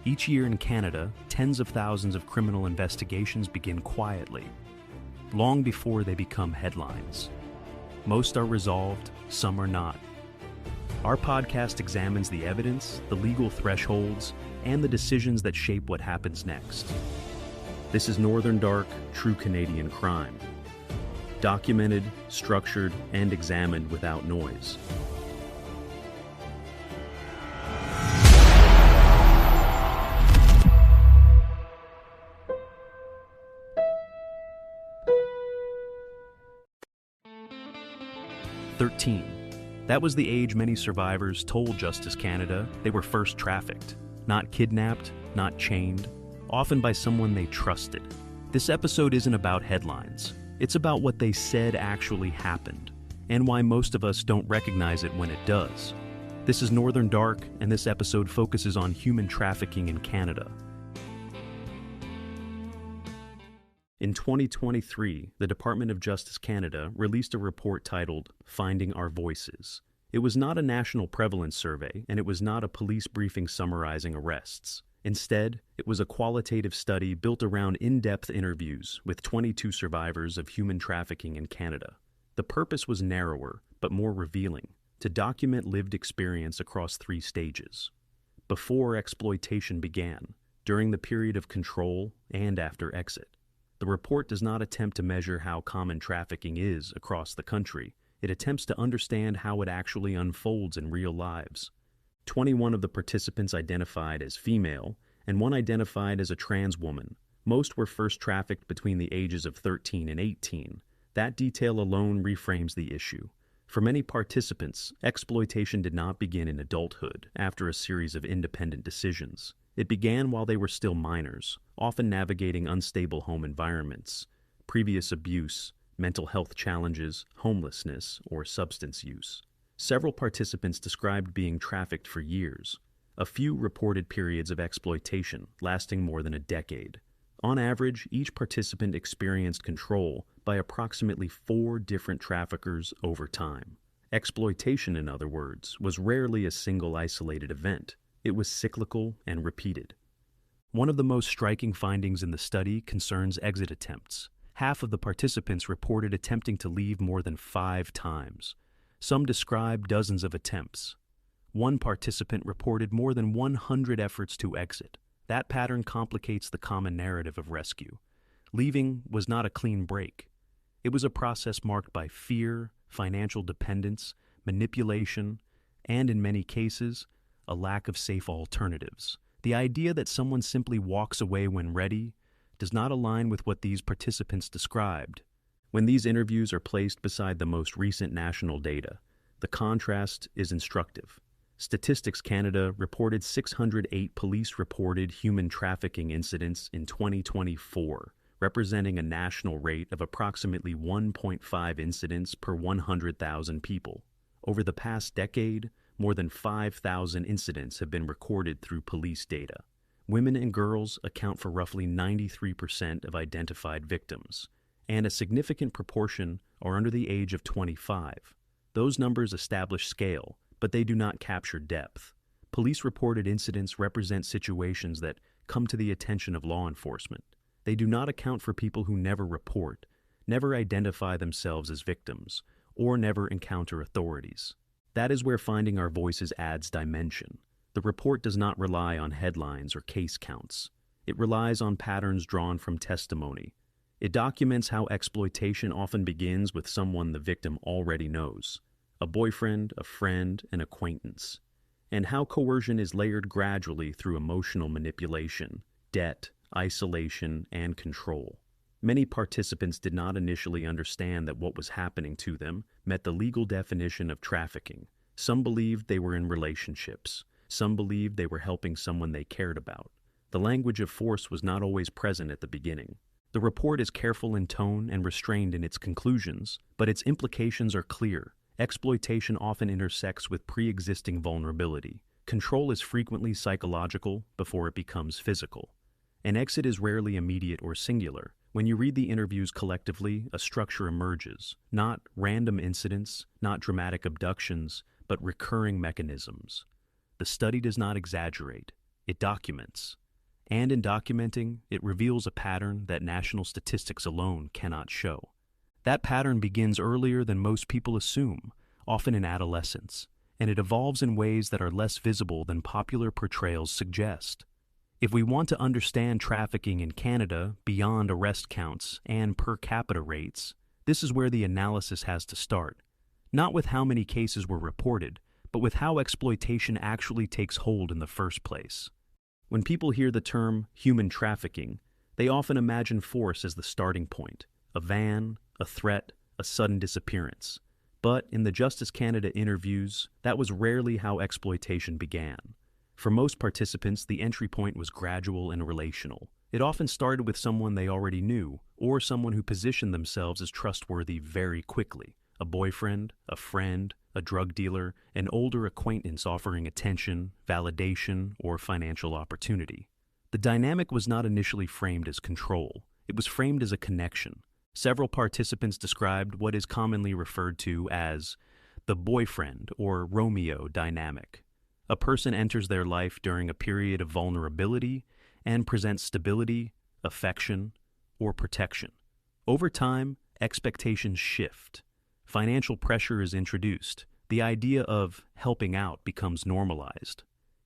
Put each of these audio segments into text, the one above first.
Each year in Canada, tens of thousands of criminal investigations begin quietly, long before they become headlines. Most are resolved, some are not. Our podcast examines the evidence, the legal thresholds, and the decisions that shape what happens next. This is Northern Dark, True Canadian Crime. Documented, structured, and examined without noise. That was the age many survivors told Justice Canada they were first trafficked. Not kidnapped, not chained, often by someone they trusted. This episode isn't about headlines. It's about what they said actually happened, and why most of us don't recognize it when it does. This is Northern Dark, and this episode focuses on human trafficking in Canada. In 2023, the Department of Justice Canada released a report titled Finding Our Voices. It was not a national prevalence survey, and it was not a police briefing summarizing arrests. Instead, it was a qualitative study built around in-depth interviews with 22 survivors of human trafficking in Canada. The purpose was narrower, but more revealing, to document lived experience across 3 stages: before exploitation began, during the period of control, and after exit. The report does not attempt to measure how common trafficking is across the country. It attempts to understand how it actually unfolds in real lives. 21 of the participants identified as female, and 1 identified as a trans woman. Most were first trafficked between the ages of 13 and 18. That detail alone reframes the issue. For many participants, exploitation did not begin in adulthood, after a series of independent decisions. It began while they were still minors, often navigating unstable home environments, previous abuse, mental health challenges, homelessness, or substance use. Several participants described being trafficked for years. A few reported periods of exploitation lasting more than a decade. On average, each participant experienced control by approximately 4 different traffickers over time. Exploitation, in other words, was rarely a single isolated event. It was cyclical and repeated. One of the most striking findings in the study concerns exit attempts. Half of the participants reported attempting to leave more than 5 times. Some described dozens of attempts. One participant reported more than 100 efforts to exit. That pattern complicates the common narrative of rescue. Leaving was not a clean break. It was a process marked by fear, financial dependence, manipulation, and in many cases, a lack of safe alternatives. The idea that someone simply walks away when ready does not align with what these participants described. When these interviews are placed beside the most recent national data, the contrast is instructive. Statistics Canada reported 608 police-reported human trafficking incidents in 2024, representing a national rate of approximately 1.5 incidents per 100,000 people. Over the past decade, more than 5,000 incidents have been recorded through police data. Women and girls account for roughly 93% of identified victims, and a significant proportion are under the age of 25. Those numbers establish scale, but they do not capture depth. Police-reported incidents represent situations that come to the attention of law enforcement. They do not account for people who never report, never identify themselves as victims, or never encounter authorities. That is where Finding Our Voices adds dimension. The report does not rely on headlines or case counts. It relies on patterns drawn from testimony. It documents how exploitation often begins with someone the victim already knows, a boyfriend, a friend, an acquaintance, and how coercion is layered gradually through emotional manipulation, debt, isolation, and control. Many participants did not initially understand that what was happening to them met the legal definition of trafficking. Some believed they were in relationships. Some believed they were helping someone they cared about. The language of force was not always present at the beginning. The report is careful in tone and restrained in its conclusions, but its implications are clear. Exploitation often intersects with pre-existing vulnerability. Control is frequently psychological before it becomes physical. An exit is rarely immediate or singular. When you read the interviews collectively, a structure emerges. Not random incidents, not dramatic abductions, but recurring mechanisms. The study does not exaggerate. it documents. And in documenting, it reveals a pattern that national statistics alone cannot show. That pattern begins earlier than most people assume, often in adolescence, and it evolves in ways that are less visible than popular portrayals suggest. If we want to understand trafficking in Canada beyond arrest counts and per capita rates, this is where the analysis has to start. Not with how many cases were reported, but with how exploitation actually takes hold in the first place. When people hear the term human trafficking, they often imagine force as the starting point, a van, a threat, a sudden disappearance. But in the Justice Canada interviews, that was rarely how exploitation began. For most participants, the entry point was gradual and relational. It often started with someone they already knew, or someone who positioned themselves as trustworthy very quickly. A boyfriend, a friend, a drug dealer, an older acquaintance offering attention, validation, or financial opportunity. The dynamic was not initially framed as control. It was framed as a connection. Several participants described what is commonly referred to as the boyfriend or Romeo dynamic. A person enters their life during a period of vulnerability and presents stability, affection, or protection. Over time, expectations shift. Financial pressure is introduced. The idea of helping out becomes normalized.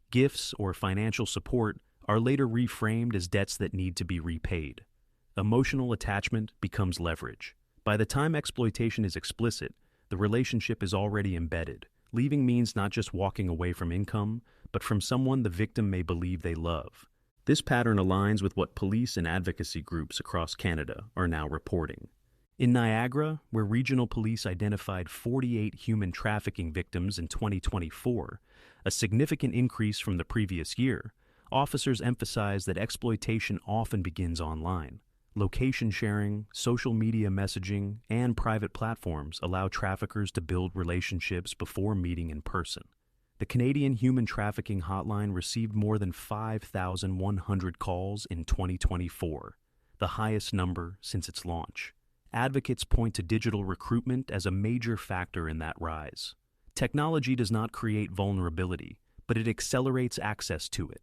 Gifts or financial support are later reframed as debts that need to be repaid. Emotional attachment becomes leverage. By the time exploitation is explicit, the relationship is already embedded. Leaving means not just walking away from income, but from someone the victim may believe they love. This pattern aligns with what police and advocacy groups across Canada are now reporting. In Niagara, where regional police identified 48 human trafficking victims in 2024, a significant increase from the previous year, officers emphasized that exploitation often begins online. Location sharing, social media messaging, and private platforms allow traffickers to build relationships before meeting in person. The Canadian Human Trafficking Hotline received more than 5,100 calls in 2024, the highest number since its launch. Advocates point to digital recruitment as a major factor in that rise. Technology does not create vulnerability, but it accelerates access to it.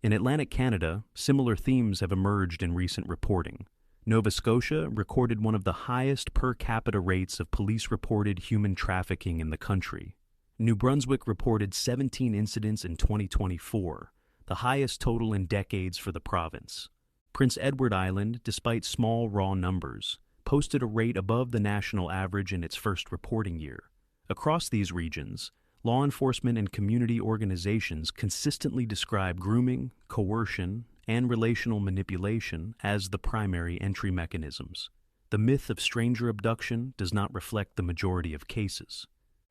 In Atlantic Canada, similar themes have emerged in recent reporting. Nova Scotia recorded one of the highest per capita rates of police-reported human trafficking in the country. New Brunswick reported 17 incidents in 2024, the highest total in decades for the province. Prince Edward Island, despite small raw numbers, posted a rate above the national average in its first reporting year. Across these regions, law enforcement and community organizations consistently describe grooming, coercion, and relational manipulation as the primary entry mechanisms. The myth of stranger abduction does not reflect the majority of cases.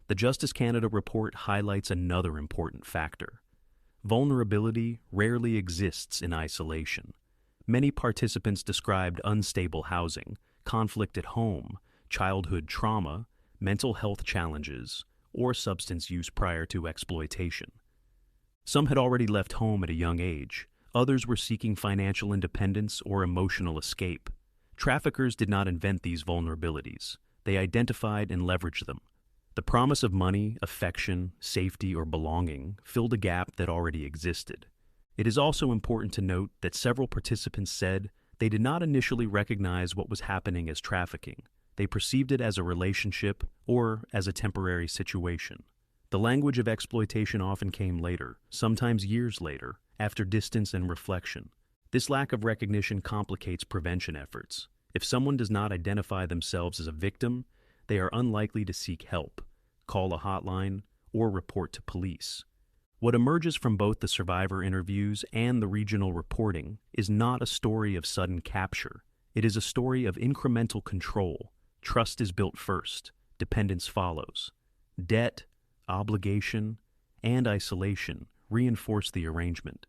The Justice Canada report highlights another important factor. Vulnerability rarely exists in isolation. Many participants described unstable housing, conflict at home, childhood trauma, mental health challenges, or substance use prior to exploitation. Some had already left home at a young age. Others were seeking financial independence or emotional escape. Traffickers did not invent these vulnerabilities. They identified and leveraged them. The promise of money, affection, safety, or belonging filled a gap that already existed. It is also important to note that several participants said they did not initially recognize what was happening as trafficking. They perceived it as a relationship or as a temporary situation. The language of exploitation often came later, sometimes years later, after distance and reflection. This lack of recognition complicates prevention efforts. If someone does not identify themselves as a victim, they are unlikely to seek help, call a hotline, or report to police. What emerges from both the survivor interviews and the regional reporting is not a story of sudden capture. It is a story of incremental control. Trust is built first, dependence follows. Debt, obligation, and isolation reinforce the arrangement.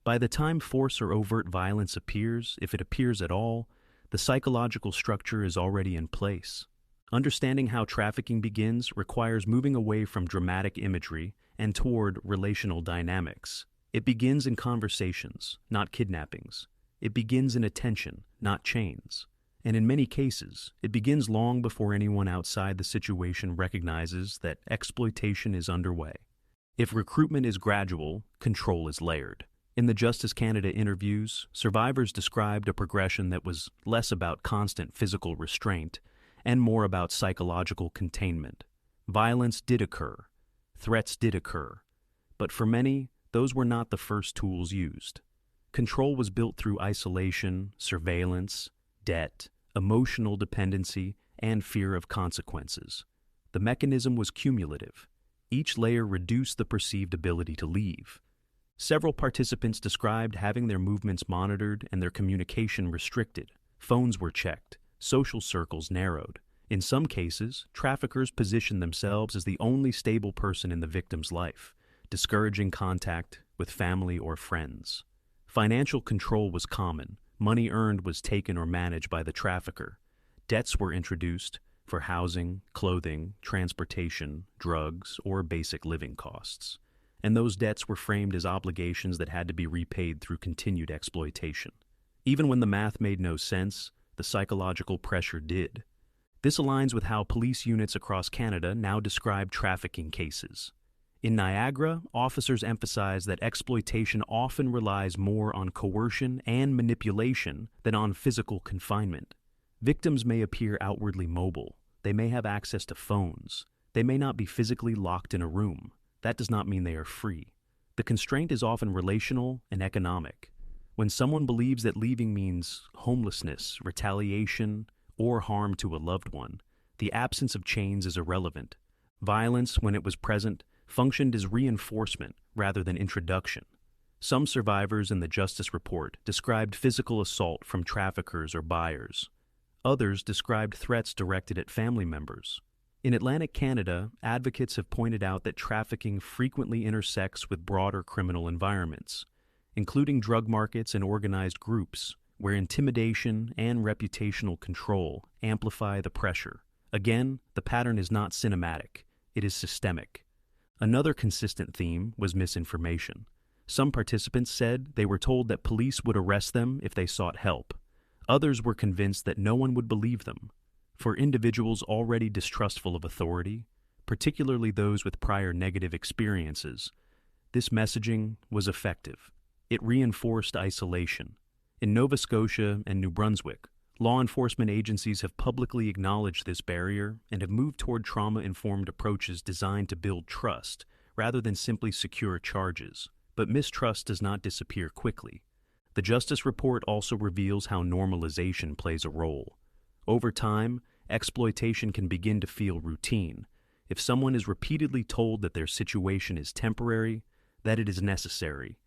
By the time force or overt violence appears, if it appears at all, the psychological structure is already in place. Understanding how trafficking begins requires moving away from dramatic imagery and toward relational dynamics. It begins in conversations, not kidnappings. It begins in attention, not chains. And in many cases, it begins long before anyone outside the situation recognizes that exploitation is underway. If recruitment is gradual, control is layered. In the Justice Canada interviews, survivors described a progression that was less about constant physical restraint and more about psychological containment. Violence did occur, threats did occur, but for many, those were not the first tools used. Control was built through isolation, surveillance, debt, emotional dependency, and fear of consequences. The mechanism was cumulative. Each layer reduced the perceived ability to leave. Several participants described having their movements monitored and their communication restricted. Phones were checked, social circles narrowed. In some cases, traffickers positioned themselves as the only stable person in the victim's life, discouraging contact with family or friends. Financial control was common. Money earned was taken or managed by the trafficker. Debts were introduced for housing, clothing, transportation, drugs, or basic living costs. And those debts were framed as obligations that had to be repaid through continued exploitation. Even when the math made no sense, the psychological pressure did. This aligns with how police units across Canada now describe trafficking cases. In Niagara, officers emphasize that exploitation often relies more on coercion and manipulation than on physical confinement. Victims may appear outwardly mobile. They may have access to phones. They may not be physically locked in a room. That does not mean they are free. The constraint is often relational and economic. When someone believes that leaving means homelessness, retaliation, or harm to a loved one, the absence of chains is irrelevant. Violence, when it was present, functioned as reinforcement rather than introduction. Some survivors in the Justice Report described physical assault from traffickers or buyers. Others described threats directed at family members. In Atlantic Canada, advocates have pointed out that trafficking frequently intersects with broader criminal environments, including drug markets and organized groups, where intimidation and reputational control amplify the pressure. Again, the pattern is not cinematic, it is systemic. Another consistent theme was misinformation. Some participants said they were told that police would arrest them if they sought help. Others were convinced that no one would believe them. For individuals already distrustful of authority, particularly those with prior negative experiences, this messaging was effective. It reinforced isolation. In Nova Scotia and New Brunswick, law enforcement agencies have publicly acknowledged this barrier and have moved toward trauma-informed approaches designed to build trust rather than simply secure charges. But mistrust does not disappear quickly. The Justice Report also reveals how normalization plays a role. Over time, exploitation can begin to feel routine. If someone is repeatedly told that their situation is temporary, that it is necessary,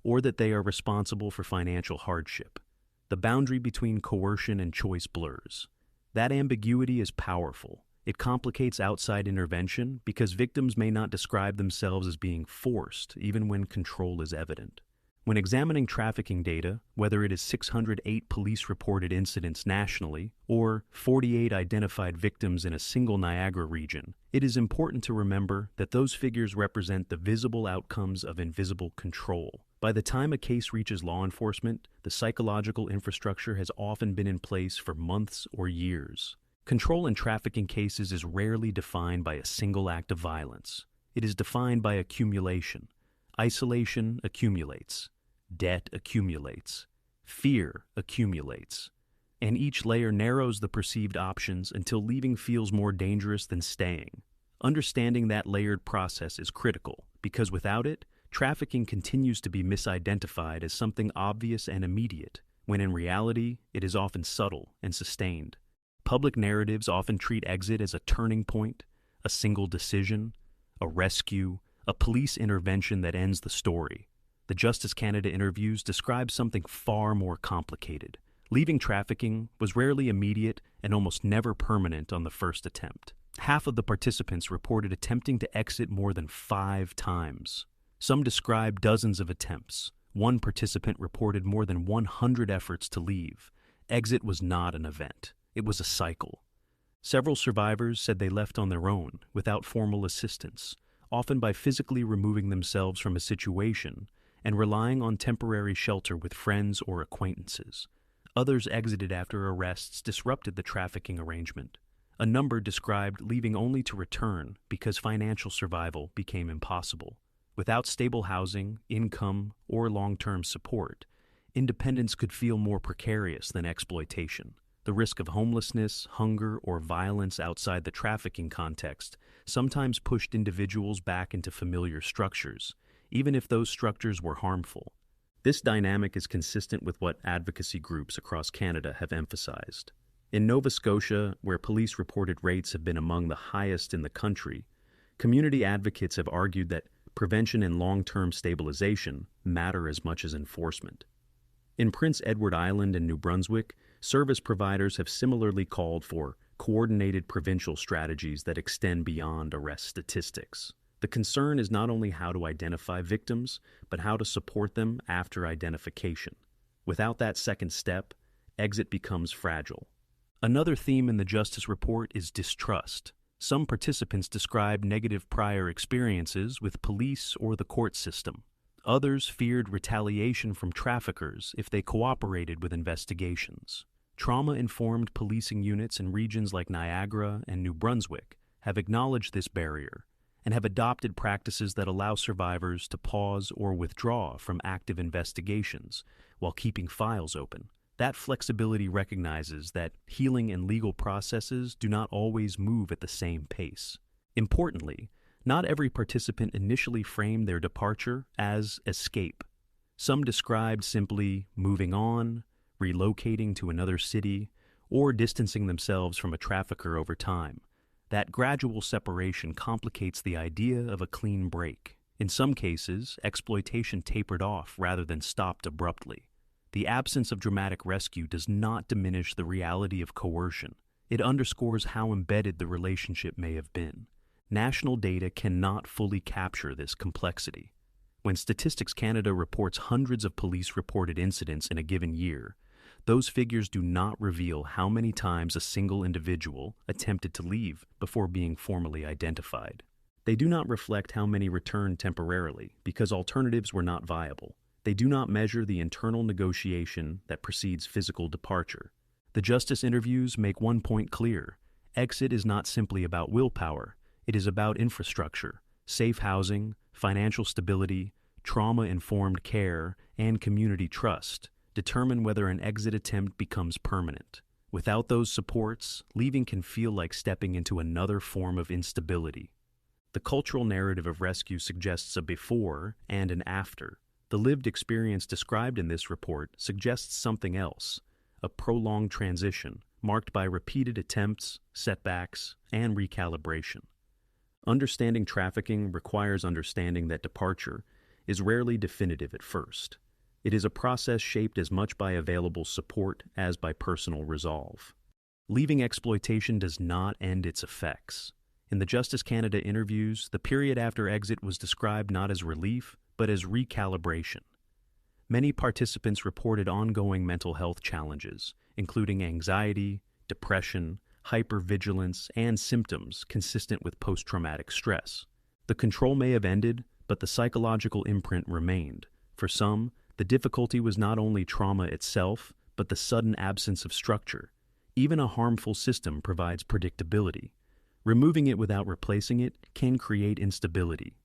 or that they are responsible for financial hardship, the boundary between coercion and choice blurs. That ambiguity is powerful. It complicates outside intervention because victims may not describe themselves as being forced, even when control is evident. When examining trafficking data, whether it is 608 police-reported incidents nationally or 48 identified victims in a single Niagara region, it is important to remember that those figures represent the visible outcomes of invisible control. By the time a case reaches law enforcement, the psychological infrastructure has often been in place for months or years. Control in trafficking cases is rarely defined by a single act of violence. It is defined by accumulation. Isolation accumulates. Debt accumulates. Fear accumulates. And each layer narrows the perceived options until leaving feels more dangerous than staying. Understanding that layered process is critical, because without it, trafficking continues to be misidentified as something obvious and immediate, when in reality, it is often subtle and sustained. Public narratives often treat exit as a turning point, a single decision, a rescue, a police intervention that ends the story. The Justice Canada interviews describe something far more complicated. Leaving trafficking was rarely immediate and almost never permanent on the first attempt. Half of the participants reported attempting to exit more than 5 times. Some described dozens of attempts. One participant reported more than 100 efforts to leave. Exit was not an event. It was a cycle. Several survivors said they left on their own, without formal assistance, often by physically removing themselves from a situation and relying on temporary shelter with friends or acquaintances. Others exited after arrests disrupted the trafficking arrangement. A number described leaving only to return because financial survival became impossible. Without stable housing, income, or long-term support, independence could feel more precarious than exploitation. The risk of homelessness, hunger, or violence outside the trafficking context sometimes pushed individuals back into familiar structures, even if those structures were harmful. This dynamic is consistent with what advocacy groups across Canada have emphasized. In Nova Scotia, where police reported rates have been among the highest in the country, community advocates have argued that prevention and long-term stabilization matter as much as enforcement. In Prince Edward Island and New Brunswick, service providers have similarly called for coordinated provincial strategies that extend beyond arrest statistics. The concern is not only how to identify victims, but how to support them after identification. Without that second step, exit becomes fragile. Another theme in the Justice Report is distrust. Some participants described negative prior experiences with police or the court system. Others feared retaliation from traffickers if they cooperated with investigations. Trauma-informed policing units in regions like Niagara and New Brunswick have acknowledged this barrier and have adopted practices that allow survivors to pause or withdraw from active investigations while keeping files open. That flexibility recognizes that healing and legal processes do not always move at the same pace. Importantly, not every participant initially framed their departure as escape. Some described simply moving on, relocating to another city, or distancing themselves from a trafficker over time. That gradual separation complicates the idea of a clean break. In some cases, exploitation tapered off rather than stopped abruptly. The absence of dramatic rescue does not diminish the reality of coercion. It underscores how embedded the relationship may have been. National data cannot fully capture this complexity. When Statistics Canada reports hundreds of police-reported incidents in a given year, those figures do not reveal how many times a single individual attempted to leave before being formally identified. They do not reflect how many returned temporarily because alternatives were not viable. They do not measure the internal negotiation that precedes physical departure. The justice interviews make one point clear: exit is not simply about willpower. It is about infrastructure, safe housing, financial stability, trauma-informed care, and community trust determine whether an exit attempt becomes permanent. Without those supports, leaving can feel like stepping into another form of instability. The cultural narrative of rescue suggests a before and an after. The lived experience described in this report suggests something else: a prolonged transition marked by repeated attempts, setbacks, and recalibration. Understanding trafficking requires understanding that departure is rarely definitive at first. It is a process shaped as much by available support as by personal resolve. Leaving exploitation does not end its effects. In the Justice Canada interviews, the period after exit was described not as relief, but as recalibration. Many participants reported ongoing mental health challenges, including anxiety, depression, hypervigilance, and symptoms consistent with post-traumatic stress. The control may have ended, but the psychological imprint remained. For some, the difficulty was not only trauma itself, but the sudden absence of structure. Even a harmful system provides predictability. Removing it without replacing it can create instability.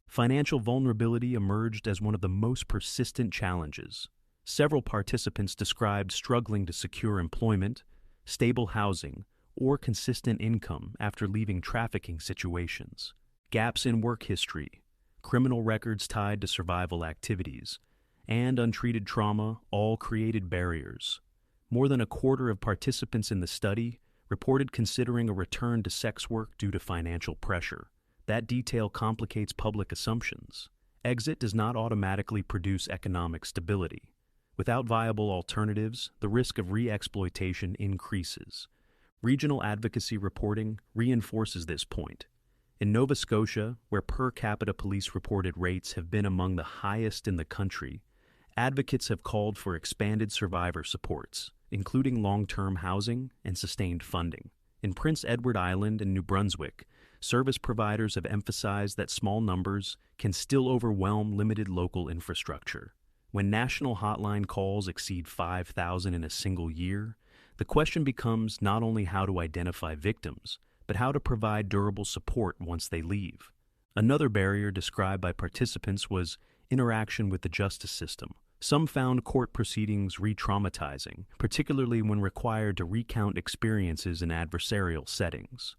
Financial vulnerability emerged as one of the most persistent challenges. Several participants described struggling to secure employment, stable housing, or consistent income after leaving trafficking situations. Gaps in work history, criminal records tied to survival activities, and untreated trauma all created barriers. More than a quarter of participants in the study reported considering a return to sex work due to financial pressure. That detail complicates public assumptions. Exit does not automatically produce economic stability. Without viable alternatives, the risk of re-exploitation increases. Regional advocacy reporting reinforces this point. In Nova Scotia, where per capita police-reported rates have been among the highest in the country, advocates have called for expanded survivor supports, including long-term housing and sustained funding. In Prince Edward Island and New Brunswick, service providers have emphasized that small numbers can still overwhelm limited local infrastructure. When national hotline calls exceed 5,000 in a single year, the question becomes not only how to identify victims, but how to provide durable support once they leave. Another barrier described by participants was interaction with the justice system. Some found court proceedings re-traumatizing, particularly when required to recount experiences in adversarial settings.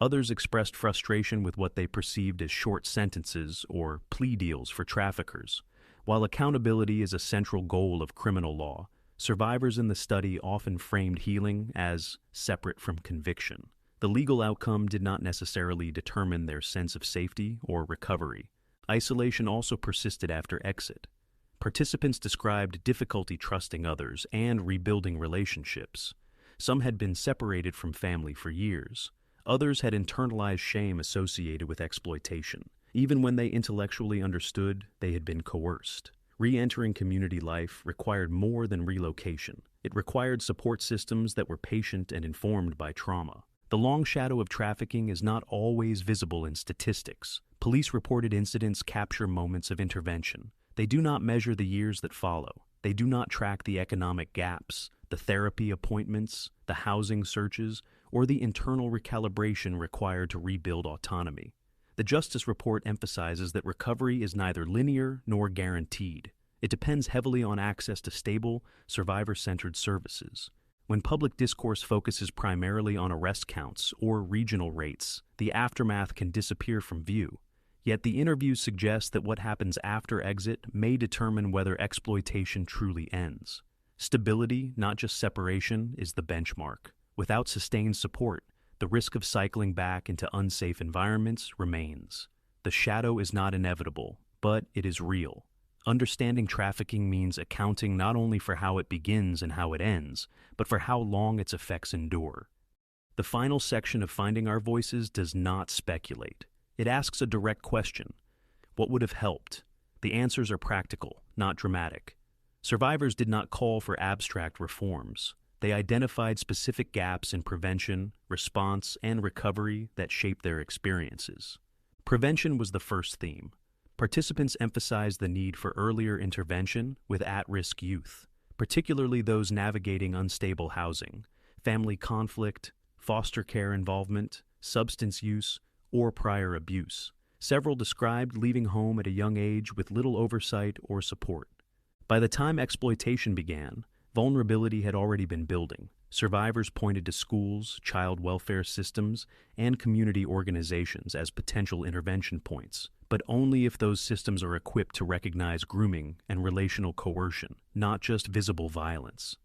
Others expressed frustration with what they perceived as short sentences or plea deals for traffickers. While accountability is a central goal of criminal law, survivors in the study often framed healing as separate from conviction. The legal outcome did not necessarily determine their sense of safety or recovery. Isolation also persisted after exit. Participants described difficulty trusting others and rebuilding relationships. Some had been separated from family for years. Others had internalized shame associated with exploitation. Even when they intellectually understood, they had been coerced. Re-entering community life required more than relocation. It required support systems that were patient and informed by trauma. The long shadow of trafficking is not always visible in statistics. Police-reported incidents capture moments of intervention. They do not measure the years that follow. They do not track the economic gaps, the therapy appointments, the housing searches, or the internal recalibration required to rebuild autonomy. The Justice Report emphasizes that recovery is neither linear nor guaranteed. It depends heavily on access to stable, survivor-centered services. When public discourse focuses primarily on arrest counts or regional rates, the aftermath can disappear from view. Yet the interviews suggest that what happens after exit may determine whether exploitation truly ends. Stability, not just separation, is the benchmark. Without sustained support, the risk of cycling back into unsafe environments remains. The shadow is not inevitable, but it is real. Understanding trafficking means accounting not only for how it begins and how it ends, but for how long its effects endure. The final section of Finding Our Voices does not speculate. It asks a direct question. What would have helped? The answers are practical, not dramatic. Survivors did not call for abstract reforms. They identified specific gaps in prevention, response, and recovery that shaped their experiences. Prevention was the first theme. Participants emphasized the need for earlier intervention with at-risk youth, particularly those navigating unstable housing, family conflict, foster care involvement, substance use, or prior abuse. Several described leaving home at a young age with little oversight or support. By the time exploitation began, vulnerability had already been building. Survivors pointed to schools, child welfare systems, and community organizations as potential intervention points, but only if those systems are equipped to recognize grooming and relational coercion, not just visible violence.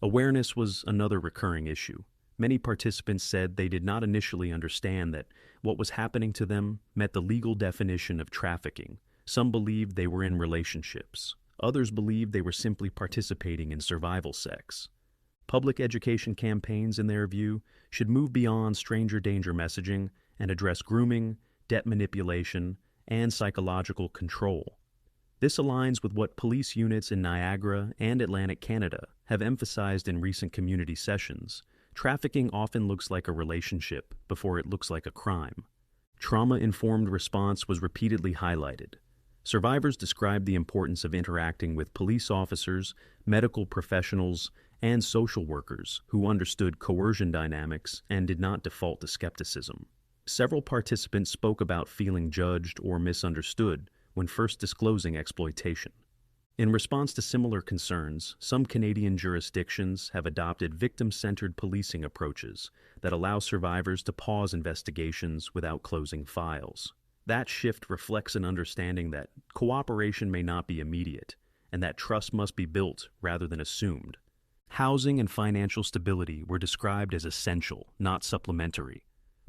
Awareness was another recurring issue. Many participants said they did not initially understand that what was happening to them met the legal definition of trafficking. Some believed they were in relationships. Others believed they were simply participating in survival sex. Public education campaigns, in their view, should move beyond stranger danger messaging and address grooming, debt manipulation, and psychological control. This aligns with what police units in Niagara and Atlantic Canada have emphasized in recent community sessions. Trafficking often looks like a relationship before it looks like a crime. Trauma-informed response was repeatedly highlighted. Survivors described the importance of interacting with police officers, medical professionals, and social workers who understood coercion dynamics and did not default to skepticism. Several participants spoke about feeling judged or misunderstood when first disclosing exploitation. In response to similar concerns, some Canadian jurisdictions have adopted victim-centered policing approaches that allow survivors to pause investigations without closing files. That shift reflects an understanding that cooperation may not be immediate, and that trust must be built rather than assumed. Housing and financial stability were described as essential, not supplementary.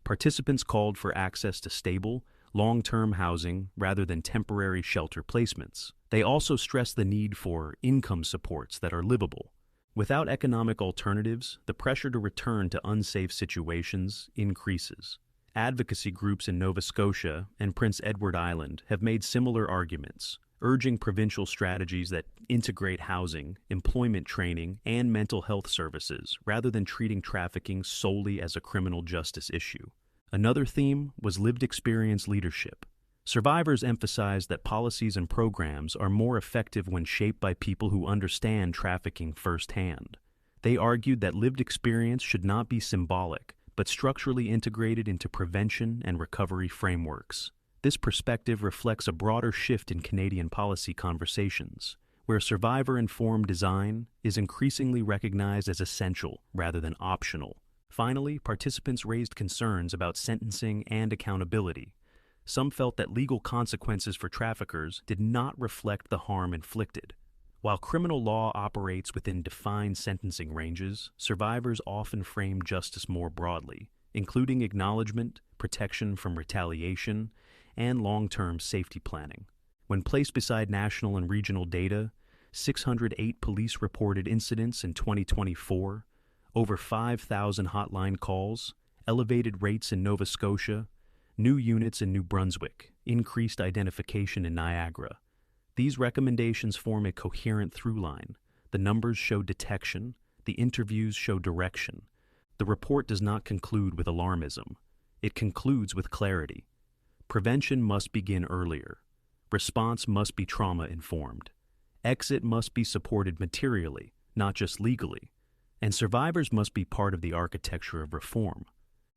Participants called for access to stable, long-term housing rather than temporary shelter placements. They also stressed the need for income supports that are livable. Without economic alternatives, the pressure to return to unsafe situations increases. Advocacy groups in Nova Scotia and Prince Edward Island have made similar arguments, urging provincial strategies that integrate housing, employment training, and mental health services rather than treating trafficking solely as a criminal justice issue. Another theme was lived experience leadership. Survivors emphasized that policies and programs are more effective when shaped by people who understand trafficking firsthand. They argued that lived experience should not be symbolic, but structurally integrated into prevention and recovery frameworks. This perspective reflects a broader shift in Canadian policy conversations, where survivor-informed design is increasingly recognized as essential rather than optional. Finally, participants raised concerns about sentencing and accountability. Some felt that legal consequences for traffickers did not reflect the harm inflicted. While criminal law operates within defined sentencing ranges, survivors often frame justice more broadly, including acknowledgement, protection from retaliation, and long-term safety planning. When placed beside national and regional data, 608 police-reported incidents in 2024, over 5,000 hotline calls, elevated rates in Nova Scotia, new units in New Brunswick, increased identification in Niagara. These recommendations form a coherent through-line. The numbers show detection, the interviews show direction. The report does not conclude with alarmism. It concludes with clarity. Prevention must begin earlier. Response must be trauma-informed. Exit must be supported materially, not just legally. And survivors must be part of the architecture of reform.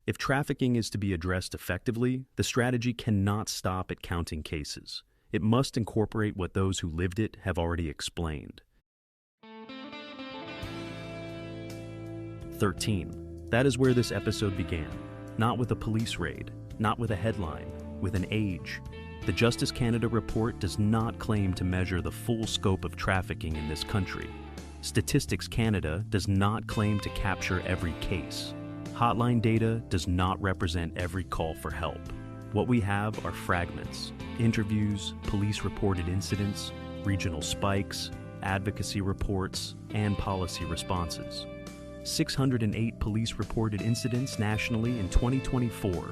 If trafficking is to be addressed effectively, the strategy cannot stop at counting cases. It must incorporate what those who lived it have already explained. 13. That is where this episode began. Not with a police raid, not with a headline, with an age. The Justice Canada report does not claim to measure the full scope of trafficking in this country. Statistics Canada does not claim to capture every case. Hotline data does not represent every call for help. What we have are fragments, interviews, police-reported incidents, regional spikes, advocacy reports, and policy responses. 608 police-reported incidents nationally in 2024,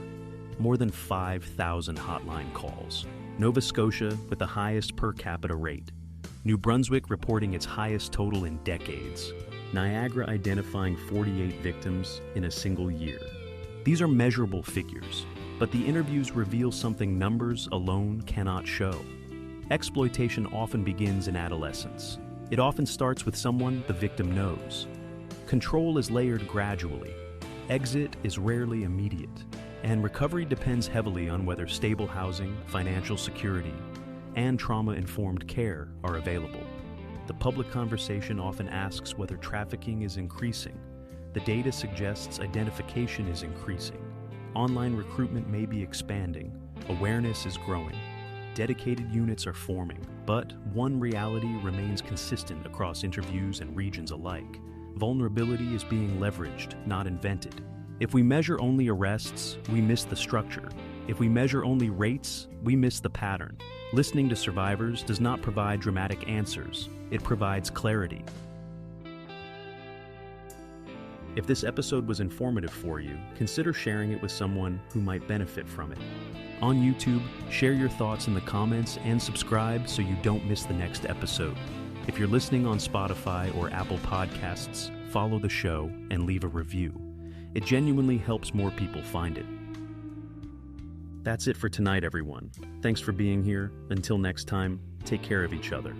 more than 5,000 hotline calls. Nova Scotia with the highest per capita rate. New Brunswick reporting its highest total in decades. Niagara identifying 48 victims in a single year. These are measurable figures, but the interviews reveal something numbers alone cannot show. Exploitation often begins in adolescence. It often starts with someone the victim knows. Control is layered gradually. Exit is rarely immediate. And recovery depends heavily on whether stable housing, financial security, and trauma-informed care are available. The public conversation often asks whether trafficking is increasing. The data suggests identification is increasing. Online recruitment may be expanding. Awareness is growing. Dedicated units are forming. But one reality remains consistent across interviews and regions alike. Vulnerability is being leveraged, not invented. If we measure only arrests, we miss the structure. If we measure only rates, we miss the pattern. Listening to survivors does not provide dramatic answers. It provides clarity. If this episode was informative for you, consider sharing it with someone who might benefit from it. On YouTube, share your thoughts in the comments and subscribe so you don't miss the next episode. If you're listening on Spotify or Apple Podcasts, follow the show and leave a review. It genuinely helps more people find it. That's it for tonight, everyone. Thanks for being here. Until next time, take care of each other.